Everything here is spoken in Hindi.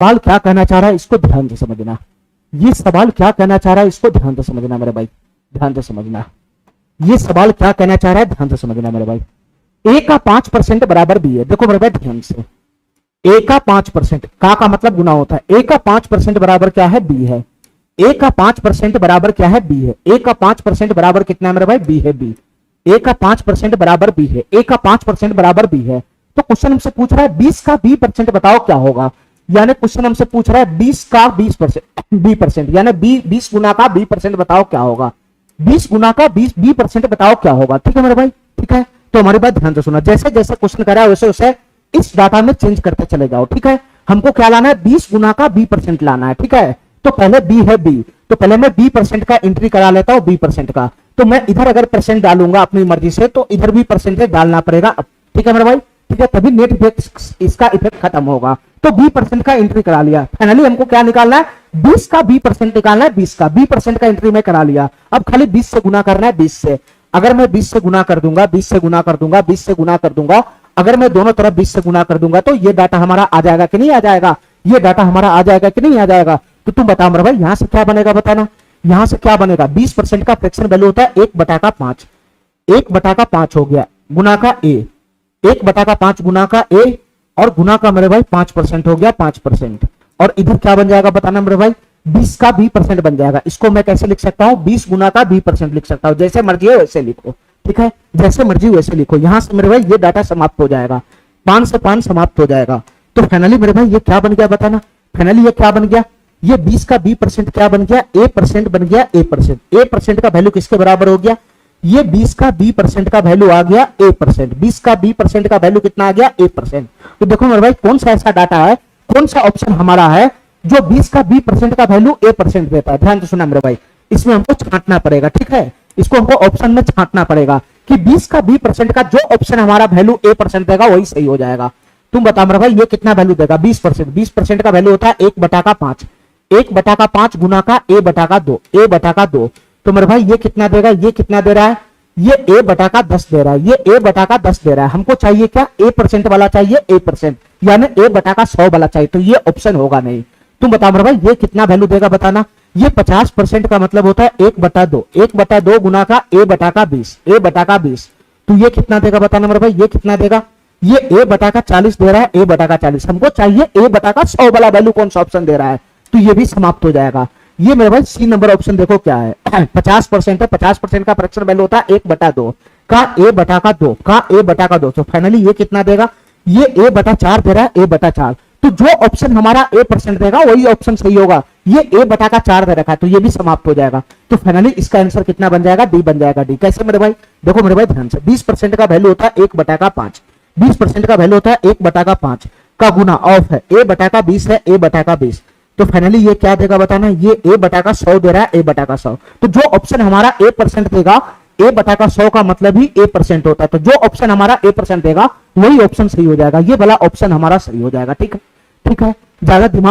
सवाल क्या कहना चाह रहा है इसको ध्यान से समझना। ये सवाल क्या कहना चाह रहा है इसको ध्यान से समझना मेरे भाई, ध्यान से समझना। ये सवाल क्या कहना चाह रहा है ध्यान से समझना मेरे भाई। ए का 5% बराबर बी है। देखो मेरे भाई ध्यान से, ए का 5% का मतलब गुना होता है। ए का 5% बराबर क्या है? बी है। ए का 5% बराबर क्या है? बी है। ए का 5% बराबर कितना है मेरे भाई? बी है। बी ए का 5% बराबर बी है। ए का 5% बराबर बी है। तो क्वेश्चन हमसे पूछ रहा है 20 का बी% बताओ क्या होगा। यानी क्वेश्चन हमसे पूछ रहा है 20 का 20% बी%, यानी 20 गुना का बी% बताओ क्या होगा। 20 गुना का 20 बी% बताओ क्या होगा। ठीक है मेरे भाई, ठीक है। तो हमारी बात ध्यान से सुना, जैसे जैसे क्वेश्चन करा है वैसे वैसे इस डाटा में चेंज करते चले जाओ। ठीक है, हमको क्या लाना है? 20 गुना का बी% लाना है। ठीक है, तो पहले बी है बी, तो पहले मैं बी% का एंट्री करा लेता हूं बी% का। तो मैं इधर अगर परसेंट डालूंगा अपनी मर्जी से तो इधर भी परसेंटेज डालना पड़ेगा। ठीक है मेरे भाई, ठीक है, तभी नेट इफेक्ट इसका इफेक्ट खत्म होगा। तो बी% का एंट्री करा लिया। फाइनली हमको क्या निकालना है? 20 का बी% निकालना है। 20 का बी% का एंट्री में करा लिया। अब खाली 20 से गुना करना है। 20 से अगर मैं 20 से गुना कर दूंगा, 20 से गुना कर दूंगा, 20 से गुना कर दूंगा, अगर मैं दोनों तरफ 20 से गुना कर दूंगा तो ये डाटा हमारा आ जाएगा कि नहीं आ जाएगा? ये डाटा हमारा आ जाएगा कि नहीं आ जाएगा? तो तुम बताओ मेरे भाई यहां से क्या बनेगा, बताना। यहां से क्या बनेगा? 20% का फ्रैक्शन वैल्यू होता है 1/5। 1/5 हो गया गुना का ए, 1/5 गुना का ए, और गुना का मेरे भाई 5% हो गया 5%। और इधर क्या बन जाएगा बताना मेरे भाई? 20 का बी% बन जाएगा। इसको मैं कैसे लिख सकता हूं? 20 गुना का बी% लिख सकता हूं। जैसे मर्जी है वैसे लिखो। ठीक है, जैसे मर्जी वैसे लिखो। यहां से मेरे भाई ये डाटा समाप्त हो जाएगा, 5 से 5 समाप्त हो जाएगा। तो फाइनली मेरे भाई ये क्या बन गया बताना? फाइनली ये क्या बन गया? ये 20 का बी% क्या बन गया? ए% बन गया। ए% का वैल्यू किसके बराबर हो गया? ये 20 का बी% का वैल्यू आ गया ए%। 20 का बी% का वैल्यू कितना आ गया? ए%। तो देखो मेरे भाई कौन सा ऐसा डाटा है, कौन सा ऑप्शन हमारा है जो 20 का बी% का वैल्यू ए% देता है। ध्यान से सुना मेरे भाई, इसमें हमको छांटना पड़ेगा। ठीक है, इसको हमको ऑप्शन में छांटना पड़ेगा कि 20 का बी% का जो ऑप्शन हमारा वैल्यू ए% देगा वही सही हो जाएगा। तुम बताओ मेरे भाई ये कितना वैल्यू देगा? 20%। 20% का वैल्यू होता है 1/5। 1/5 गुना का a/2, a/2। तो मेरे भाई ये कितना देगा? ये कितना दे रहा है? ये a/10 दे रहा है। ये a/10 दे रहा है। हमको चाहिए क्या? a% वाला चाहिए a%, यानी a/100 वाला चाहिए। तो ये ऑप्शन होगा नहीं। तुम बताओ मेरे भाई ये कितना वैल्यू देगा बताना? ये 50% का मतलब होता है 1/2। 1/2 गुना का a/20, a/20। तो ये कितना देगा बताना मेरे भाई? ये कितना देगा? ये a/40 दे रहा है। a/40 हमको चाहिए a/100 वाला वैल्यू कौन सा ऑप्शन दे रहा है। तो ये भी समाप्त हो जाएगा। ये मेरे भाई सी नंबर ऑप्शन देखो क्या है? 50% है। 50% का फ्रैक्शन वैल्यू होता है 1/2 का a/2 का a/2। तो फाइनली ये कितना देगा? ये a/4 दे रहा है। a/4। तो जो ऑप्शन हमारा a% देगा वही ऑप्शन सही होगा। ये a/4 दे रखा है, तो ये भी समाप्त हो जाएगा। तो फाइनली इसका आंसर कितना बन जाएगा? डी बन जाएगा। डी कैसे मेरे भाई? देखो मेरे भाई ध्यान से, 20% का वैल्यू होता है 1/5। 20% का वैल्यू होता है 1/5 का गुना ऑफ है a/20 है। a/20। तो फाइनली ये क्या देगा बताना? ये a/100 दे रहा है। a/100। तो जो ऑप्शन हमारा a% देगा, a/100 का मतलब ही a% होता है। तो जो ऑप्शन हमारा a% देगा वही ऑप्शन सही हो जाएगा। ये वाला ऑप्शन हमारा सही हो जाएगा। ठीक है, ठीक है, ज्यादा दिमाग